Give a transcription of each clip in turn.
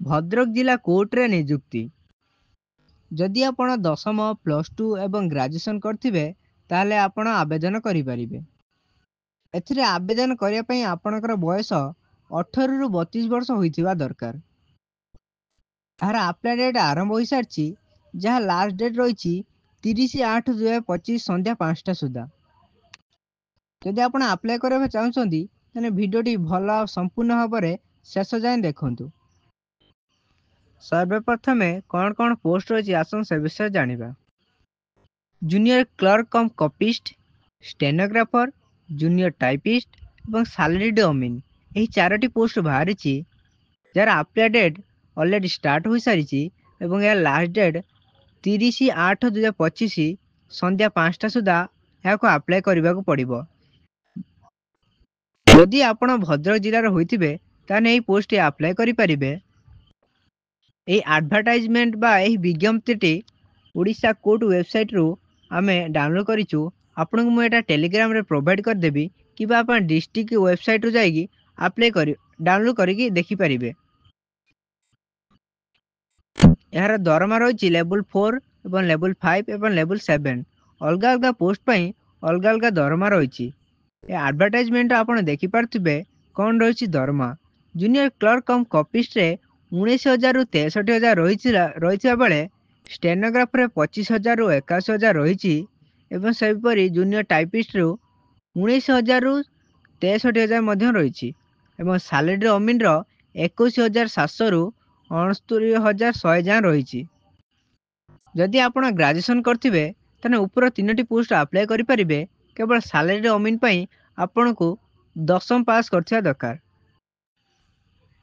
भद्रक जिला कोर्ट रे नियुक्ति। जदि आपण दशम प्लस टू एवं ग्रेजुएशन करथिबे ताले आपण आवेदन करिपारिबे। एथिरे आवेदन करिया पई आपणकर बयस 18 रु 32 वर्ष होइथिबा दरकार। एहार अप्लाई डेट आरंभ होई सारछि, जहाँ लास्ट डेट रहिछि 30/8/2025 संध्या 5टा सुधा। जदि आपण अप्लाई करबा चाहुछंती तने भिडियोटी भल संपूर्ण भाବରେ शेष जाए देखंतु। सर्वप्रथमे कौन पोस्ट रही आसन से विषय जानिबा। Junior clerk cum copyist, stenographer, junior typist और सैलरीड अमीन यही 4टी पोस्ट बाहरी जार अप्लाई डेट ऑलरेडी स्टार्ट हो सारी और यार लास्ट डेट 30/8/2025 संध्या 5टा सुधा यहाँ अप्लाई करने को पड़ो। जदि आपण भद्रक जिलार होइथिबे ताने एही पोस्ट अप्लाई करि परिबे। एही एडवर्टाइजमेंट बा एही विज्ञप्तिटी ओडिशा कोर्ट वेबसाइट रु आमे डाउनलोड करिचु। आपन को मु एटा टेलीग्राम रे प्रोवाइड कर देबी कि बा आपण डिस्ट्रिक्ट वेबसाइट रु जाईकी अप्लाई करि डाउनलोड करिकी देखि परिबे। यार दरमा रही लेवल 4 एवं लेवल 5 एवं लेवल 7 अलग अलग पोस्ट पई अलग अलग दरमा रही। एडवर्टाइजमेंट आपण देखि पारथिबे कौन रही दरमा। जूनियर क्लर्क कम कॉपिस्ट रे 19,000 रु 63,000 रही बेले स्टेनोग्राफर 25,000 रु 81,000 रही एवं सेपरी जूनियर टाइपिस्ट रु 19,000 रु 63,000 रही एवं सैलरी अमीन रो 21,700 रु 69,100 जाए रही। जदि आपण ग्रेजुएशन करथिबे तने ऊपर 3टी पोस्ट अप्लाई करि परिबे। केवल सैलरी अमीन पई आपण को 10म पास करथिया दरकार।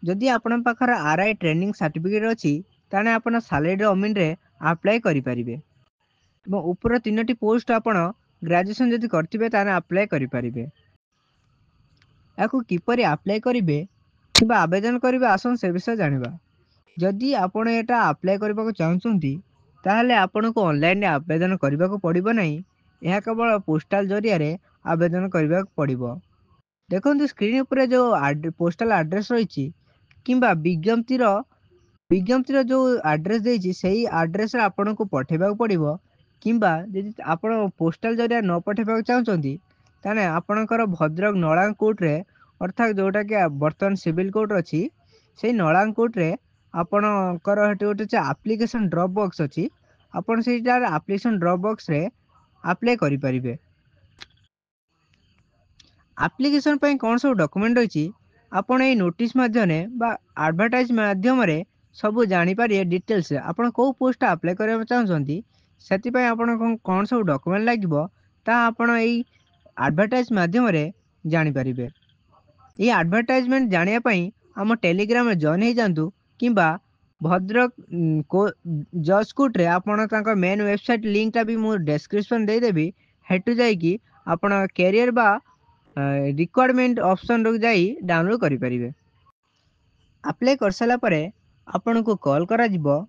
जदि आपण पाखर आरआई ट्रेनिंग सर्टिफिकेट अछि ताने आपण सैलरी अमीन रे अप्लाई करि परिबे। एवं ऊपर 3टी पोस्ट आपण ग्रेजुएशन जदि करथिबे ताने अप्लाई करि परिबे। याकू किपरि अप्लाई करिवे किबा आवेदन करिवे आसन से विषय जानिबा। जदि आपण एटा अप्लाई करबा को चाहुचंती ताहले आपण को ऑनलाइन आवेदन करबा को पड़िबो नहीं। यह केवल पोस्टल जरिया रे आवेदन करबा को पड़िबो। देखंतु स्क्रीन ऊपर जो पोस्टल एड्रेस रही किंबा विज्ञप्तिर जो एड्रेस देछि सेही एड्रेस रे आपण को पठेबा को पड़िबो। किंबा यदि आपण पोस्टल जरिया न पठेबा को चाहुचंती ताने आपणकर भद्रक नलांग कोर्ट रे अर्थात जोटा कि वर्तमान सिविल कोर्ट अछि सेही नलांग कोर्ट रे आपणकर हेटी गोटे एप्लिकेशन ड्रॉप बॉक्स अछि। आपण सेटार एप्लिकेशन ड्रॉप बॉक्स रे अप्लाई करि परिबे। एप्लिकेशन पई कोन सब डॉक्यूमेंट रही आपण ए नोटिस माध्यमे बा एडवर्टाइज माध्यम रे सब जानि पारे डिटेल्स आपण को पोस्ट अप्लाई करबा चाहुचंती सेति पई आपण कोन सब डॉक्यूमेंट लागिबो ता आपण एई एडवर्टाइज माध्यम रे जानि परिबे। ये एडवर्टाइजमेंट जानिया पई हम टेलीग्राम रे जॉइन हो जांतु किंबा भद्रक जज कोर्ट रे आपण तांका मेन वेबसाइट लिंक टा भी मु डिस्क्रिप्शन दे देबी। हेटु जाई कि आपण कैरियर बा रिक्वायरमेंट ऑप्शन रो जाई डाउनलोड करि परिबे। अप्लाई कर साला परे आपण को कॉल करा जिवो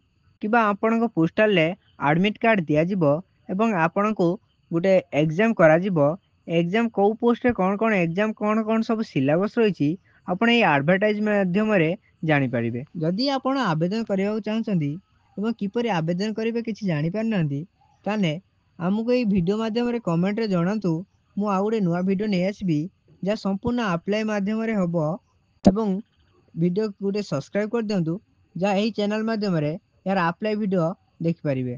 किबा आपण को पोस्टल रे एडमिट कार्ड दिया जिवो एवं आपण को गुटे एग्जाम करा जिवो। एग्जाम को पोस्ट रे कोन एग्जाम कोन सब सिलेबस रही आपण ए एडवर्टाइज माध्यम रे जानि परिबे। जदि आपण आवेदन करिया चाहछंती एवं किपरि आवेदन करिवे किछि जानि पार नंती ताने हमको ए वीडियो माध्यम रे कमेंट रे जणांतु। मु आ गुटे नुवा वीडियो नै आसबी जा संपूर्ण अप्लाई माध्यम रे हबो एवं वीडियो गुटे सब्सक्राइब कर दियंतु जा एही चैनल माध्यम रे यार अप्लाई वीडियो देखि परिबे।